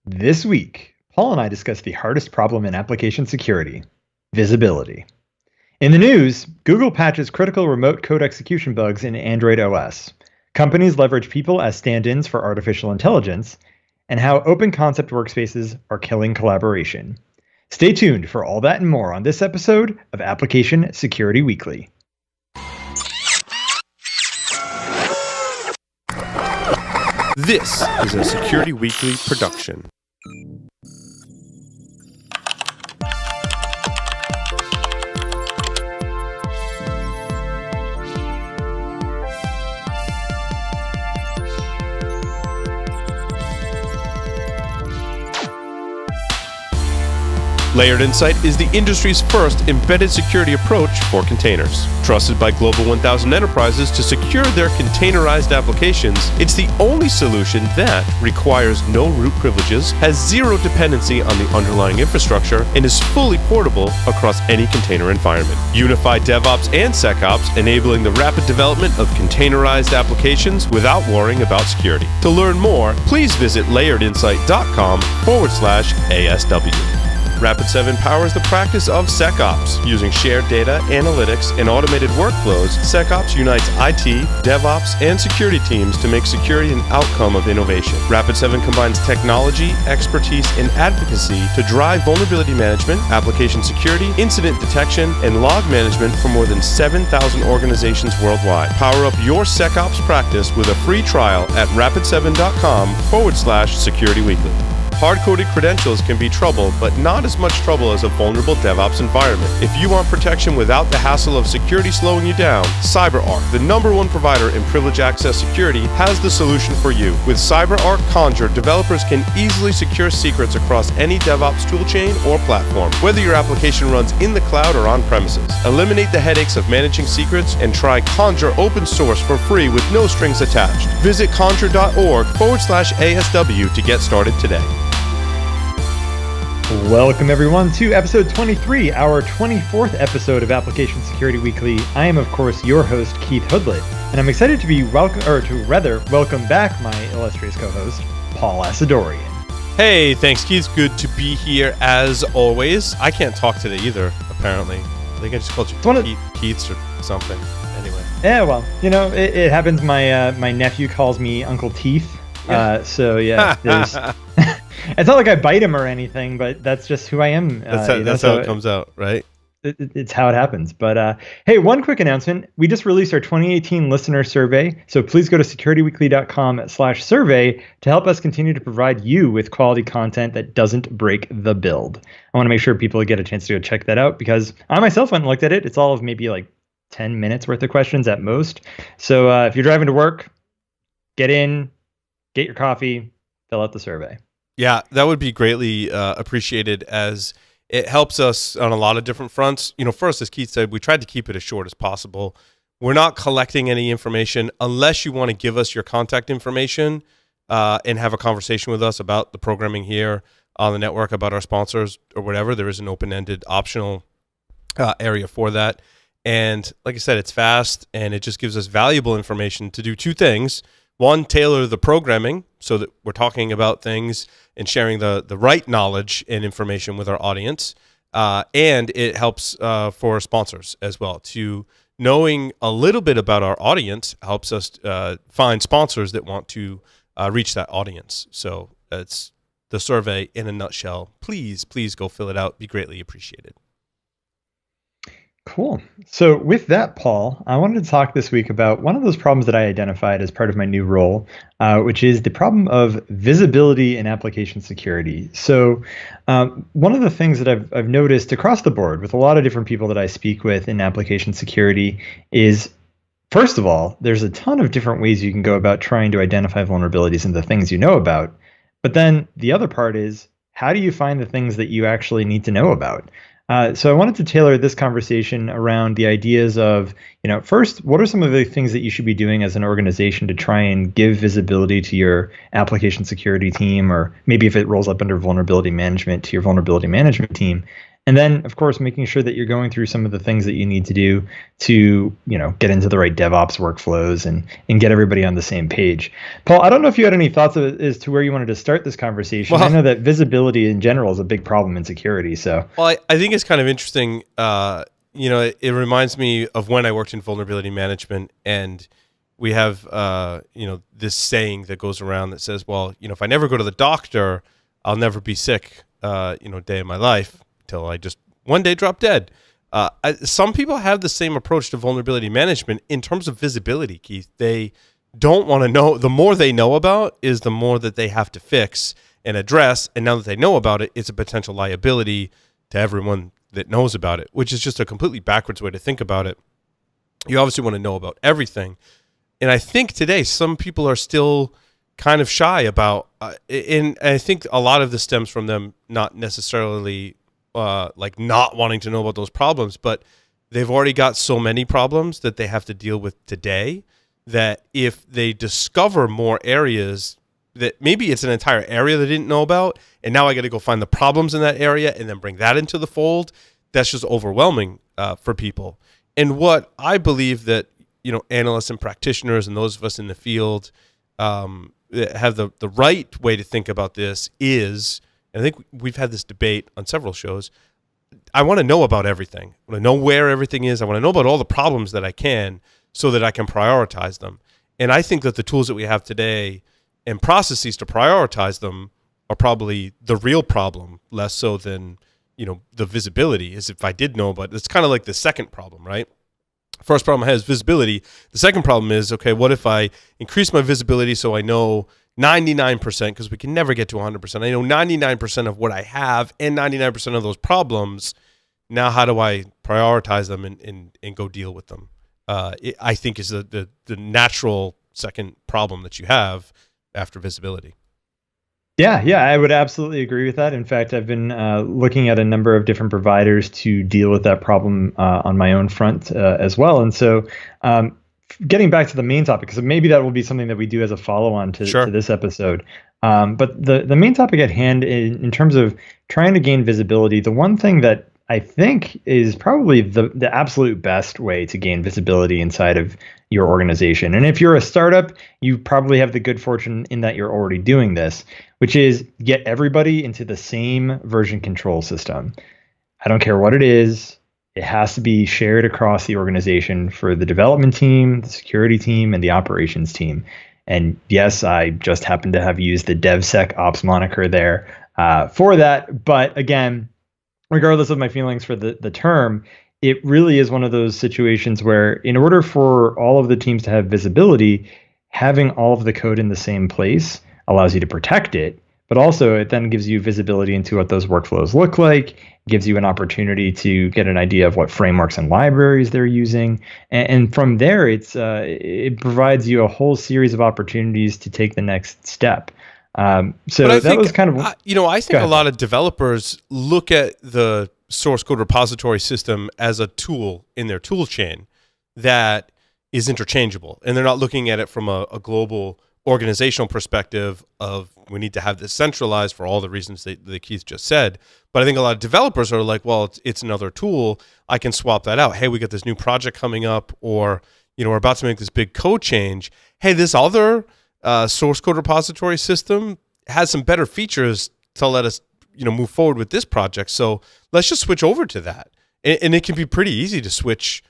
This week, Paul and I discuss the hardest problem in application security, visibility. In the news, Google patches critical remote code execution bugs in Android OS. Companies leverage people as stand-ins for artificial intelligence, and how open concept workspaces are killing collaboration. Stay tuned for all that and more on this episode of Application Security Weekly. This is a Security Weekly production. Layered Insight is the industry's first embedded security approach for containers. Trusted by Global 1000 enterprises to secure their containerized applications, it's the only solution that requires no root privileges, has zero dependency on the underlying infrastructure, and is fully portable across any container environment. Unify DevOps and SecOps, enabling the rapid development of containerized applications without worrying about security. To learn more, please visit layeredinsight.com/ASW. Rapid7 powers the practice of SecOps. Using shared data, analytics, and automated workflows, SecOps unites IT, DevOps, and security teams to make security an outcome of innovation. Rapid7 combines technology, expertise, and advocacy to drive vulnerability management, application security, incident detection, and log management for more than 7,000 organizations worldwide. Power up your SecOps practice with a free trial at rapid7.com/securityweekly. Hard-coded credentials can be trouble, but not as much trouble as a vulnerable DevOps environment. If you want protection without the hassle of security slowing you down, CyberArk, the #1 provider in privilege access security, has the solution for you. With CyberArk Conjur, developers can easily secure secrets across any DevOps toolchain or platform, whether your application runs in the cloud or on premises. Eliminate the headaches of managing secrets and try Conjur open source for free with no strings attached. Visit conjur.org/ASW to get started today. Welcome everyone to episode 23, our 24th episode of Application Security Weekly. I am, of course, your host, Keith Hoodlet, and I'm excited to be welcome back my illustrious co-host, Paul Asadorian. Hey, thanks, Keith. Good to be here as always. I can't talk today either, apparently. I think I just called you Keiths or something. Anyway. Yeah, well, you know, it happens. My nephew calls me Uncle Teeth. So yeah, there's. It's not like I bite him or anything, but that's just who I am. That's how it comes out, right? It's how it happens. But hey, one quick announcement. We just released our 2018 listener survey. So please go to securityweekly.com/survey to help us continue to provide you with quality content that doesn't break the build. I want to make sure people get a chance to go check that out because I myself went and looked at it. It's all of maybe like 10 minutes worth of questions at most. So if you're driving to work, get in, get your coffee, fill out the survey. Yeah, that would be greatly appreciated as it helps us on a lot of different fronts. You know, first, as Keith said, we tried to keep it as short as possible. We're not collecting any information unless you want to give us your contact information and have a conversation with us about the programming here on the network, about our sponsors or whatever. There is an open-ended optional area for that. And like I said, it's fast and it just gives us valuable information to do two things. One, tailor the programming so that we're talking about things and sharing the right knowledge and information with our audience. And it helps for sponsors as well. To knowing a little bit about our audience helps us find sponsors that want to reach that audience. So that's the survey in a nutshell. Please go fill it out. Be greatly appreciated. Cool. So with that, Paul, I wanted to talk this week about one of those problems that I identified as part of my new role, which is the problem of visibility in application security. So one of the things that I've noticed across the board with a lot of different people that I speak with in application security is, first of all, there's a ton of different ways you can go about trying to identify vulnerabilities in the things you know about. But then the other part is, how do you find the things that you actually need to know about? So I wanted to tailor this conversation around the ideas of, first, what are some of the things that you should be doing as an organization to try and give visibility to your application security team, or maybe if it rolls up under vulnerability management, to your vulnerability management team? And then, of course, making sure that you're going through some of the things that you need to do to, get into the right DevOps workflows and get everybody on the same page. Paul, I don't know if you had any thoughts as to where you wanted to start this conversation. I Well, know that visibility in general is a big problem in security. So, I think it's kind of interesting. It reminds me of when I worked in vulnerability management, and we have, this saying that goes around that says, well, if I never go to the doctor, I'll never be sick, day of my life till I just one day drop dead. Some people have the same approach to vulnerability management in terms of visibility, Keith. They don't want to know. The more they know about is the more that they have to fix and address. And now that they know about it, it's a potential liability to everyone that knows about it, which is just a completely backwards way to think about it. You obviously want to know about everything. And I think today some people are still kind of shy about, and I think a lot of this stems from them not necessarily like not wanting to know about those problems, but they've already got so many problems that they have to deal with today that if they discover more areas that maybe it's an entire area they didn't know about, and now I got to go find the problems in that area and then bring that into the fold, that's just overwhelming for people. And what I believe that, analysts and practitioners and those of us in the field that have the right way to think about this is, and I think we've had this debate on several shows, I want to know about everything. I want to know where everything is. I want to know about all the problems that I can so that I can prioritize them. And I think that the tools that we have today and processes to prioritize them are probably the real problem, less so than, the visibility is if I did know, but it's kind of like the second problem, right? First problem I have is visibility. The second problem is, okay, what if I increase my visibility so I know 99%, because we can never get to 100%. I know 99% of what I have and 99% of those problems. Now, how do I prioritize them and go deal with them? I think is the natural second problem that you have after visibility. yeah, I would absolutely agree with that. In fact, I've been looking at a number of different providers to deal with that problem on my own front as well. And so, getting back to the main topic, because maybe that will be something that we do as a follow-on to this episode. But the main topic at hand in terms of trying to gain visibility, the one thing that I think is probably the absolute best way to gain visibility inside of your organization. And if you're a startup, you probably have the good fortune in that you're already doing this, which is get everybody into the same version control system. I don't care what it is. It has to be shared across the organization for the development team, the security team, and the operations team. And yes, I just happen to have used the DevSecOps moniker there for that. But again, regardless of my feelings for the term, it really is one of those situations where in order for all of the teams to have visibility, having all of the code in the same place allows you to protect it, but also it then gives you visibility into what those workflows look like, gives you an opportunity to get an idea of what frameworks and libraries they're using. And from there, it provides you a whole series of opportunities to take the next step. So that was kind of, I think a lot of developers look at the source code repository system as a tool in their tool chain that is interchangeable. And they're not looking at it from a global organizational perspective of we need to have this centralized for all the reasons that Keith just said. But I think a lot of developers are like, well, it's another tool. I can swap that out. Hey, we got this new project coming up, or, we're about to make this big code change. Hey, this other source code repository system has some better features to let us, move forward with this project. So let's just switch over to that. And it can be pretty easy to switch,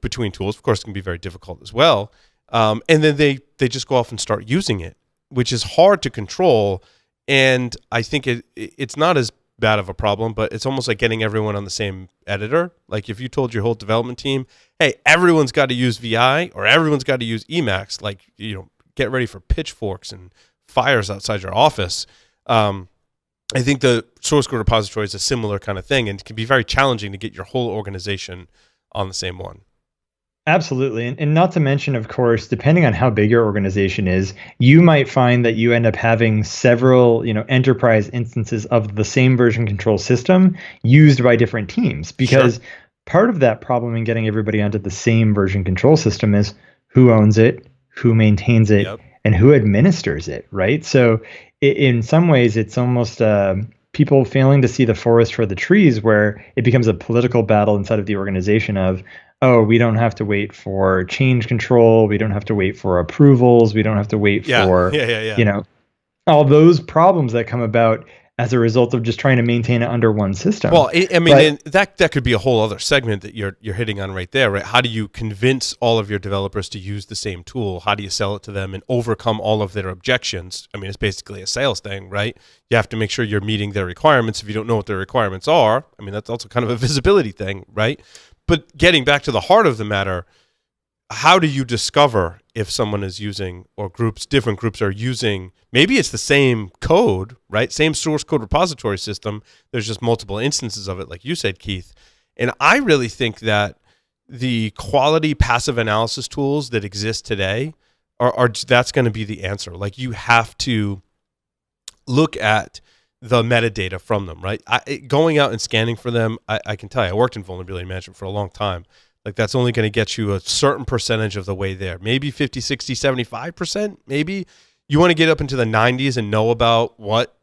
between tools. Of course, it can be very difficult as well. And then they just go off and start using it, which is hard to control. And I think it's not as bad of a problem, but it's almost like getting everyone on the same editor. Like if you told your whole development team, hey, everyone's got to use VI or everyone's got to use Emacs, like, get ready for pitchforks and fires outside your office. I think the source code repository is a similar kind of thing, and it can be very challenging to get your whole organization on the same one. Absolutely. And not to mention, of course, depending on how big your organization is, you might find that you end up having several, enterprise instances of the same version control system used by different teams, because part of that problem in getting everybody onto the same version control system is who owns it, who maintains it, and who administers it, right? So in some ways, it's almost people failing to see the forest for the trees, where it becomes a political battle inside of the organization of, oh, we don't have to wait for change control, we don't have to wait for approvals, we don't have to wait Yeah, for, yeah. you know, all those problems that come about as a result of just trying to maintain it under one system. Well, I mean, But and that could be a whole other segment that you're hitting on right there, right? How do you convince all of your developers to use the same tool? How do you sell it to them and overcome all of their objections? I mean, it's basically a sales thing, right? You have to make sure you're meeting their requirements. If you don't know what their requirements are, I mean, that's also kind of a visibility thing, right? But getting back to the heart of the matter, how do you discover if someone is using, or different groups are using, maybe it's the same code, right? Same source code repository system. There's just multiple instances of it, like you said, Keith. And I really think that the quality passive analysis tools that exist today are that's going to be the answer. Like, you have to look at the metadata from them, right? Going out and scanning for them, I can tell you, I worked in vulnerability management for a long time. Like, that's only going to get you a certain percentage of the way there. Maybe 50, 60, 75%. Maybe you want to get up into the 90s and know about what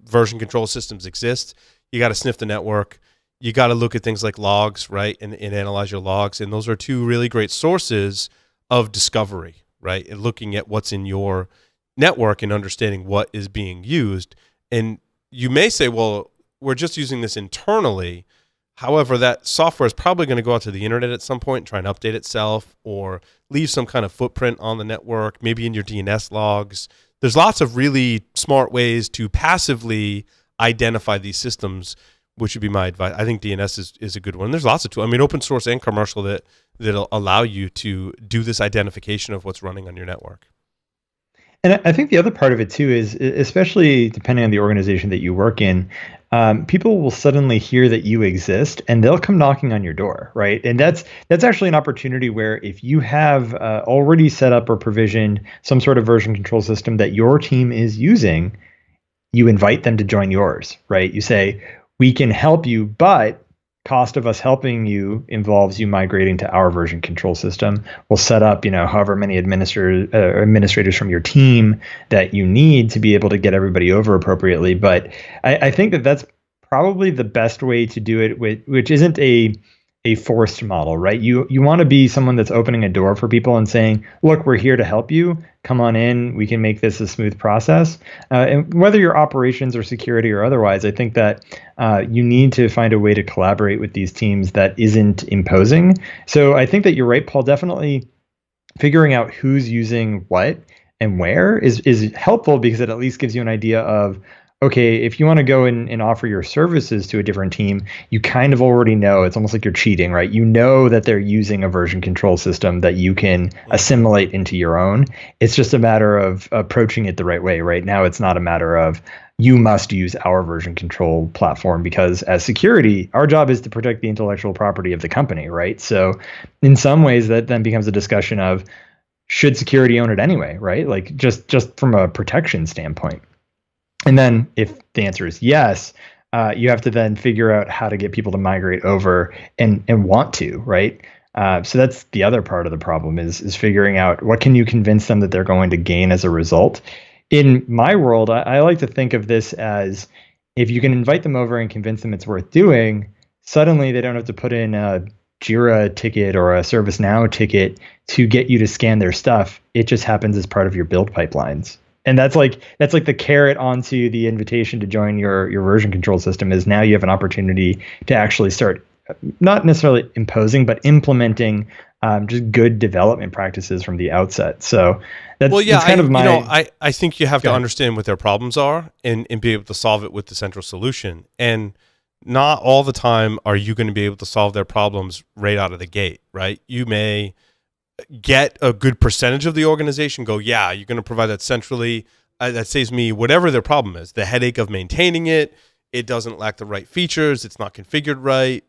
version control systems exist. You got to sniff the network. You got to look at things like logs, right? And analyze your logs. And those are two really great sources of discovery, right? And looking at what's in your network and understanding what is being used. And you may say, well, we're just using this internally. However, that software is probably going to go out to the internet at some point and try and update itself, or leave some kind of footprint on the network, maybe in your DNS logs. There's lots of really smart ways to passively identify these systems, which would be my advice. I think DNS is a good one. There's lots of tools. I mean, open source and commercial that'll allow you to do this identification of what's running on your network. And I think the other part of it too is, especially depending on the organization that you work in, people will suddenly hear that you exist and they'll come knocking on your door, right? And that's actually an opportunity where, if you have already set up or provisioned some sort of version control system that your team is using, you invite them to join yours, right? You say, we can help you, but cost of us helping you involves you migrating to our version control system. We'll set up, however many administrators from your team that you need to be able to get everybody over appropriately. But I think that that's probably the best way to do it, which isn't a forced model, right? You want to be someone that's opening a door for people and saying, look, we're here to help you. Come on in. We can make this a smooth process. And whether you're operations or security or otherwise, I think that you need to find a way to collaborate with these teams that isn't imposing. So I think that you're right, Paul. Definitely figuring out who's using what and where is helpful, because it at least gives you an idea of, okay, if you want to go and offer your services to a different team, you kind of already know. It's almost like you're cheating, right? You know that they're using a version control system that you can assimilate into your own. It's just a matter of approaching it the right way. Right now, it's not a matter of, you must use our version control platform, because as security, our job is to protect the intellectual property of the company, right? So in some ways, that then becomes a discussion of, should security own it anyway, right? Like, just from a protection standpoint. And then if the answer is yes, you have to then figure out how to get people to migrate over and want to, right? So that's the other part of the problem is figuring out what can you convince them that they're going to gain as a result. In my world, I like to think of this as, if you can invite them over and convince them it's worth doing, suddenly they don't have to put in a Jira ticket or a ServiceNow ticket to get you to scan their stuff. It just happens as part of your build pipelines. And that's like the carrot onto the invitation to join your version control system, is now you have an opportunity to actually start not necessarily imposing, but implementing just good development practices from the outset. So that's, that's kind of my... I think you have to understand what their problems are and be able to solve it with the central solution. And not all the time are you going to be able to solve their problems right out of the gate, right? You may get a good percentage of the organization go, yeah, you're going to provide that centrally. That saves me whatever their problem is, the headache of maintaining it. It doesn't lack the right features. It's not configured right.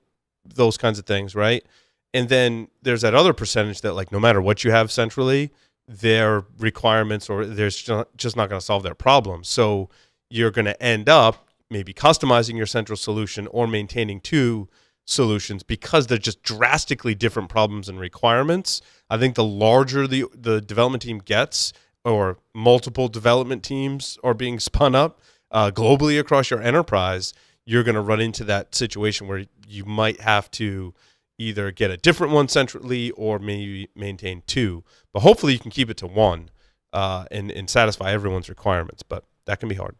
Those kinds of things, right? And then there's that other percentage that, like, no matter what you have centrally, their requirements or there's just not going to solve their problem. So you're going to end up maybe customizing your central solution or maintaining two solutions because they're just drastically different problems and requirements. I think the larger the development team gets, or multiple development teams are being spun up, globally across your enterprise, you're going to run into that situation where you might have to either get a different one centrally or maybe maintain two. But hopefully you can keep it to one and satisfy everyone's requirements. But that can be hard.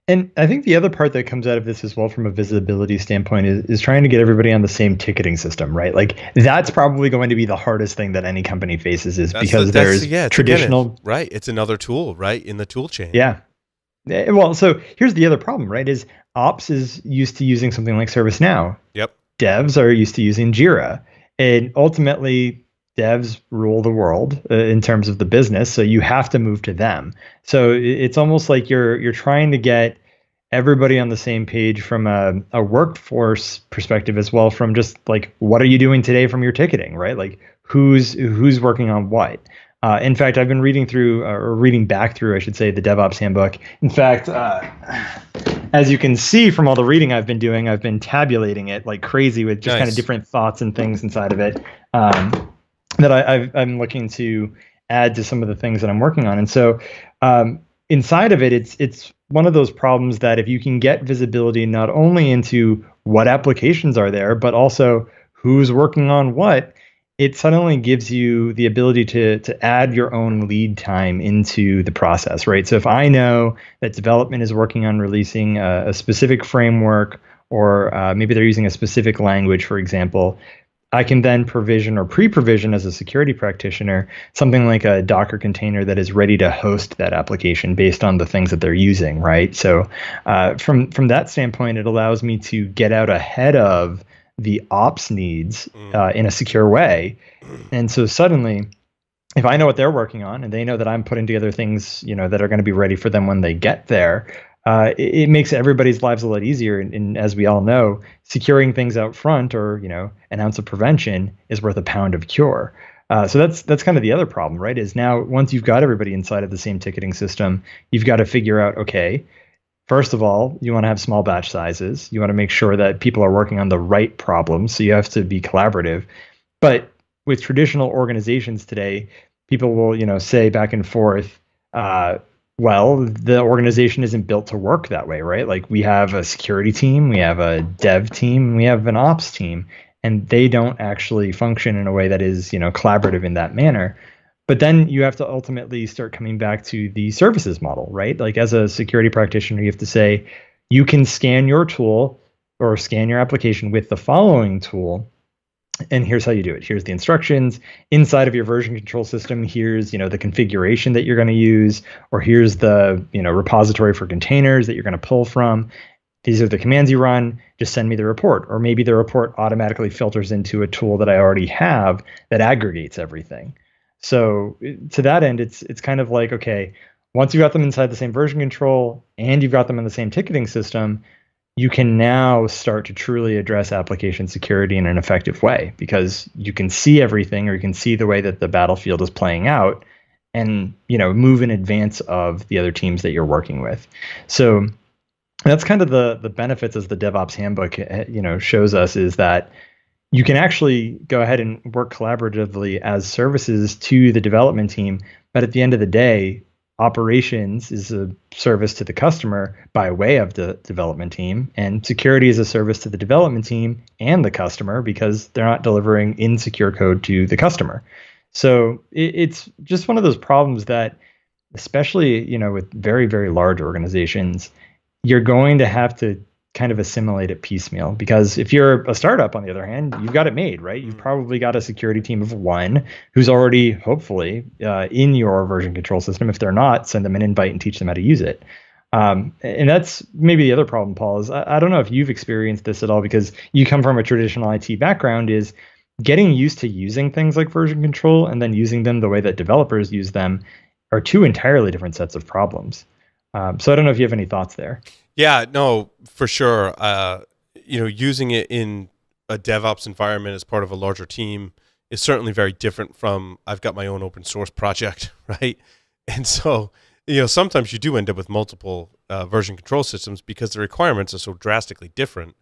And I think the other part that comes out of this as well from a visibility standpoint is trying to get everybody on the same ticketing system, right? Like that's probably going to be the hardest thing that any company faces is because there's traditional. Right. It's another tool, right, in the tool chain. Yeah. Well, so here's the other problem, right? Is ops is used to using something like ServiceNow. Yep. Devs are used to using Jira. And ultimately, devs rule the world in terms of the business. So you have to move to them. So it's almost like you're trying to get everybody on the same page from a workforce perspective as well, from just like, what are you doing today from your ticketing, right? Like who's working on what? In fact, I've been reading through, or reading back through, I should say, the DevOps handbook. In fact, as you can see from all the reading I've been doing, I've been tabulating it like crazy with just kind of different thoughts and things inside of it that I'm looking to add to some of the things that I'm working on. And so inside of it, it's one of those problems that if you can get visibility not only into what applications are there, but also who's working on what, it suddenly gives you the ability to add your own lead time into the process, right? So if I know that development is working on releasing a specific framework, or maybe they're using a specific language, for example, I can then provision or pre-provision as a security practitioner something like a Docker container that is ready to host that application based on the things that they're using, right? So from that standpoint, it allows me to get out ahead of the ops needs in a secure way. And so suddenly, if I know what they're working on and they know that I'm putting together things, that are going to be ready for them when they get there, it makes everybody's lives a lot easier. And as we all know, securing things out front, or an ounce of prevention is worth a pound of cure. So that's kind of the other problem, right? Is now once you've got everybody inside of the same ticketing system, you've got to figure out, okay, first of all, you want to have small batch sizes. You want to make sure that people are working on the right problems. So you have to be collaborative. But with traditional organizations today, people will, say back and forth, well, the organization isn't built to work that way, right? Like we have a security team, we have a dev team, we have an ops team, and they don't actually function in a way that is, collaborative in that manner. But then you have to ultimately start coming back to the services model, right? Like as a security practitioner, you have to say, you can scan your tool or scan your application with the following tool. And here's how you do it. Here's the instructions inside of your version control system. Here's, the configuration that you're going to use, or here's the, repository for containers that you're going to pull from. These are the commands you run. Just send me the report. Or maybe the report automatically filters into a tool that I already have that aggregates everything. So to that end, it's kind of like, okay, once you've got them inside the same version control and you've got them in the same ticketing system, you can now start to truly address application security in an effective way, because you can see everything, or you can see the way that the battlefield is playing out, and move in advance of the other teams that you're working with. So that's kind of the benefits, as the DevOps handbook shows us, is that you can actually go ahead and work collaboratively as services to the development team, but at the end of the day, operations is a service to the customer by way of the development team, and security is a service to the development team and the customer, because they're not delivering insecure code to the customer. So it's just one of those problems that, especially with very, very large organizations, you're going to have to kind of assimilate it piecemeal. Because if you're a startup, on the other hand, you've got it made, right? You've probably got a security team of one who's already, hopefully, in your version control system. If they're not, send them an invite and teach them how to use it. And that's maybe the other problem, Paul, is I don't know if you've experienced this at all, because you come from a traditional IT background, is getting used to using things like version control and then using them the way that developers use them are two entirely different sets of problems. So I don't know if you have any thoughts there. Yeah, no, for sure. Using it in a DevOps environment as part of a larger team is certainly very different from, I've got my own open source project, right? And so, sometimes you do end up with multiple version control systems, because the requirements are so drastically different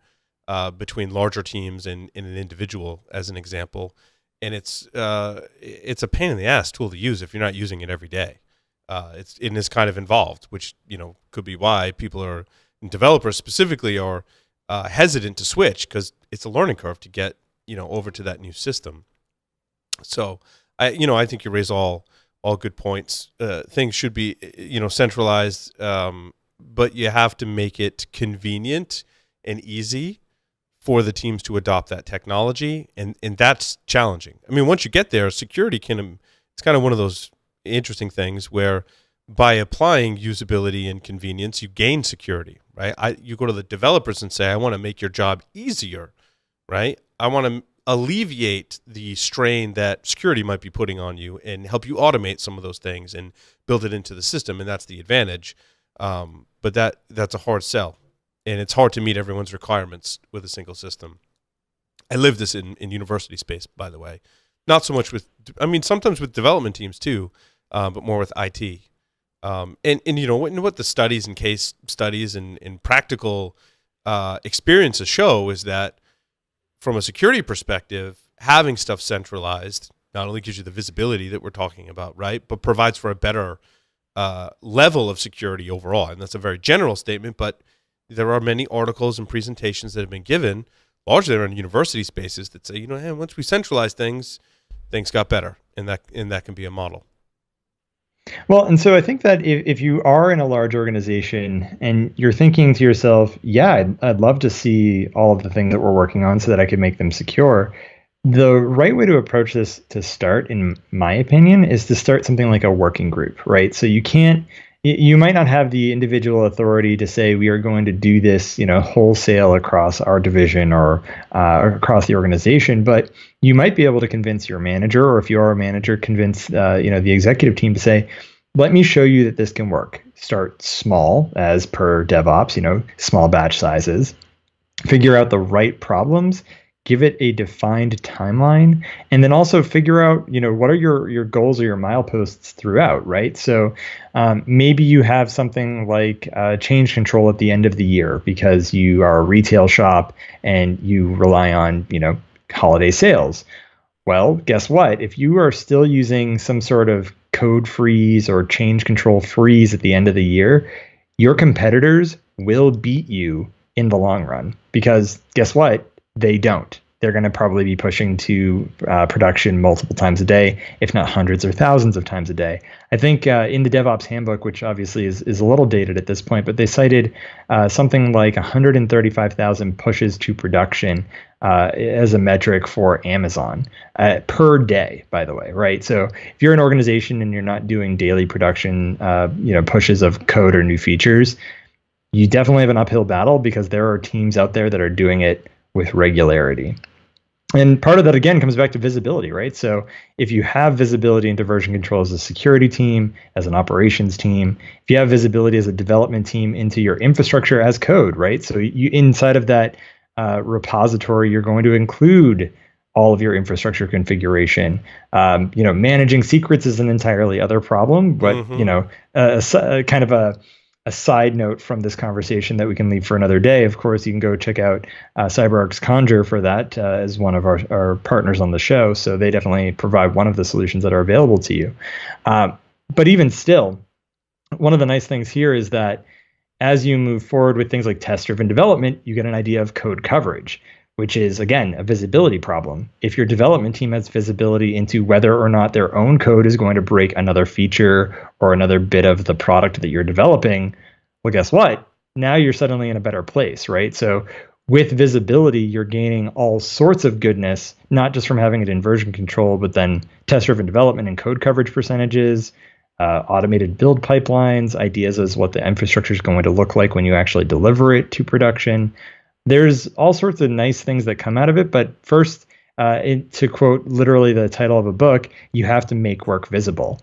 between larger teams and an individual, as an example. And it's a pain in the ass tool to use if you're not using it every day. It's kind of involved, which could be why people are developers specifically are hesitant to switch, because it's a learning curve to get over to that new system. So I think you raise all good points. Things should be centralized, but you have to make it convenient and easy for the teams to adopt that technology, and that's challenging. I mean, once you get there, security it's kind of one of those interesting things where by applying usability and convenience, you gain security, right? You go to the developers and say, I want to make your job easier, right? I want to alleviate the strain that security might be putting on you and help you automate some of those things and build it into the system, and that's the advantage. But that's a hard sell, and it's hard to meet everyone's requirements with a single system. I live this in university space, by the way. Not so much sometimes with development teams too, but more with IT. And what the studies and case studies and practical experiences show is that from a security perspective, having stuff centralized not only gives you the visibility that we're talking about, right, but provides for a better level of security overall. And that's a very general statement, but there are many articles and presentations that have been given, largely around university spaces, that say, hey, once we centralize things got better, and that can be a model. Well, and so I think that if you are in a large organization and you're thinking to yourself, yeah, I'd love to see all of the things that we're working on so that I could make them secure. The right way to approach this to start, in my opinion, is to start something like a working group, right? So you might not have the individual authority to say we are going to do this, wholesale across our division or across the organization, but you might be able to convince your manager, or if you are a manager, convince the executive team to say, let me show you that this can work. Start small, as per DevOps, small batch sizes. Figure out the right problems. Give it a defined timeline, and then also figure out, what are your goals or your mileposts throughout, right? So maybe you have something like change control at the end of the year because you are a retail shop and you rely on, holiday sales. Well, guess what? If you are still using some sort of code freeze or change control freeze at the end of the year, your competitors will beat you in the long run, because guess what? They don't. They're going to probably be pushing to production multiple times a day, if not hundreds or thousands of times a day. I think in the DevOps handbook, which obviously is a little dated at this point, but they cited something like 135,000 pushes to production as a metric for Amazon per day, by the way, right? So if you're an organization and you're not doing daily production, pushes of code or new features, you definitely have an uphill battle, because there are teams out there that are doing it with regularity. And part of that, again, comes back to visibility, right? So if you have visibility into version control as a security team, as an operations team, if you have visibility as a development team into your infrastructure as code, right? So you inside of that repository, you're going to include all of your infrastructure configuration. Managing secrets is an entirely other problem, but kind of a side note from this conversation that we can leave for another day. Of course, you can go check out CyberArk's Conjur for that as one of our partners on the show. So they definitely provide one of the solutions that are available to you. But even still, one of the nice things here is that as you move forward with things like test-driven development, you get an idea of code coverage, which is, again, a visibility problem. If your development team has visibility into whether or not their own code is going to break another feature or another bit of the product that you're developing, well, guess what? Now you're suddenly in a better place, right? So with visibility, you're gaining all sorts of goodness, not just from having it in version control, but then test-driven development and code coverage percentages, automated build pipelines, ideas as what the infrastructure is going to look like when you actually deliver it to production. There's all sorts of nice things that come out of it. But first, to quote literally the title of a book, you have to make work visible,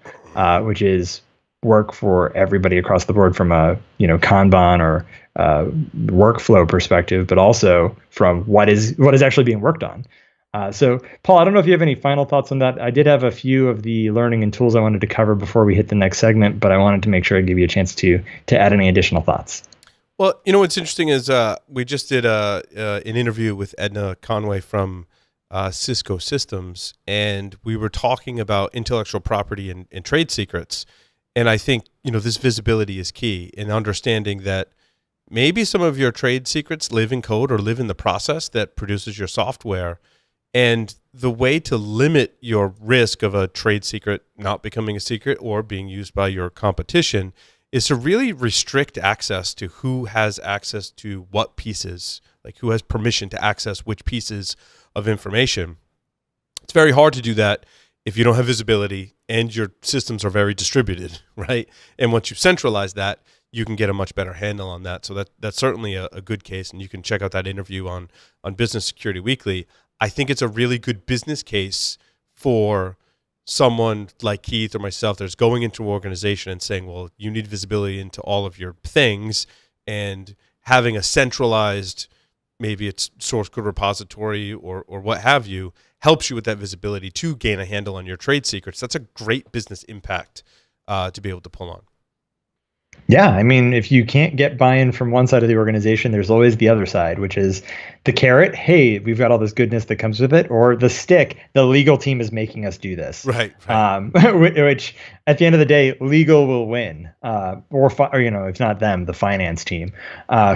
which is work for everybody across the board from a Kanban or workflow perspective, but also from what is actually being worked on. So, Paul, I don't know if you have any final thoughts on that. I did have a few of the learning and tools I wanted to cover before we hit the next segment, but I wanted to make sure I give you a chance to add any additional thoughts. Well, what's interesting is we just did an interview with Edna Conway from Cisco Systems, and we were talking about intellectual property and trade secrets. And I think, this visibility is key in understanding that maybe some of your trade secrets live in code or live in the process that produces your software. And the way to limit your risk of a trade secret not becoming a secret or being used by your competition is to really restrict access to who has access to what pieces, like who has permission to access which pieces of information. It's very hard to do that if you don't have visibility and your systems are very distributed, right? And once you centralize that, you can get a much better handle on that. So that's certainly a good case, and you can check out that interview on Business Security Weekly. I think it's a really good business case for someone like Keith or myself that's going into an organization and saying, well, you need visibility into all of your things, and having a centralized, maybe it's source code repository or what have you, helps you with that visibility to gain a handle on your trade secrets. That's a great business impact to be able to pull on. Yeah, I mean, if you can't get buy-in from one side of the organization, there's always the other side, which is the carrot. Hey, we've got all this goodness that comes with it, or the stick. The legal team is making us do this. Right. Which at the end of the day, legal will win, or if not them, the finance team,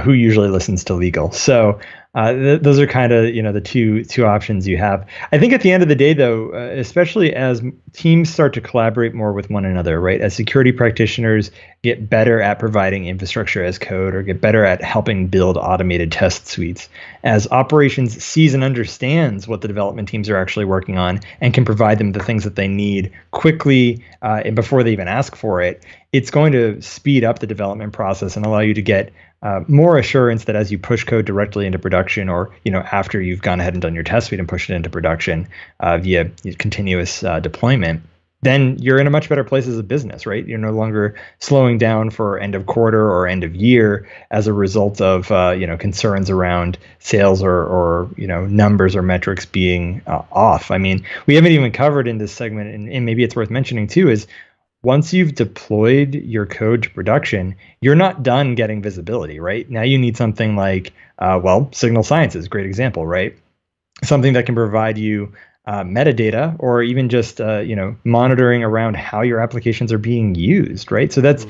who usually listens to legal. So those are kind of the two options you have. I think at the end of the day, though, especially as teams start to collaborate more with one another, right? As security practitioners get better at providing infrastructure as code, or get better at helping build automated test suites, as operations sees and understands what the development teams are actually working on and can provide them the things that they need quickly and before they even ask for it, it's going to speed up the development process and allow you to get more assurance that as you push code directly into production, or after you've gone ahead and done your test suite and pushed it into production via continuous deployment, then you're in a much better place as a business, right? You're no longer slowing down for end of quarter or end of year as a result of concerns around sales or numbers or metrics being off. I mean, we haven't even covered in this segment, and maybe it's worth mentioning too, is once you've deployed your code to production, you're not done getting visibility, right? Now you need something like, Signal Science is a great example, right? Something that can provide you metadata, or even just monitoring around how your applications are being used, right? So that's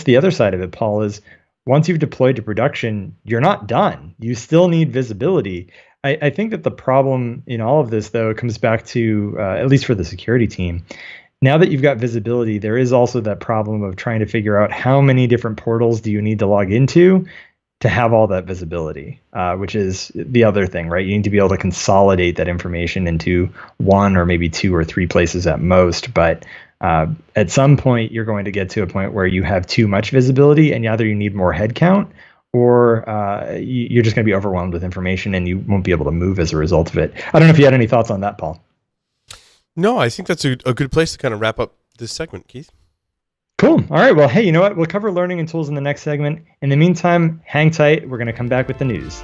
the other side of it, Paul, is once you've deployed to production, you're not done. You still need visibility. I think that the problem in all of this, though, comes back to, at least for the security team, now that you've got visibility, there is also that problem of trying to figure out how many different portals do you need to log into to have all that visibility, which is the other thing, right? You need to be able to consolidate that information into one or maybe two or three places at most. But at some point, you're going to get to a point where you have too much visibility, and either you need more headcount, or you're just going to be overwhelmed with information and you won't be able to move as a result of it. I don't know if you had any thoughts on that, Paul. No, I think that's a good place to kind of wrap up this segment, Keith. Cool. All right. Well, hey, you know what? We'll cover learning and tools in the next segment. In the meantime, hang tight. We're going to come back with the news.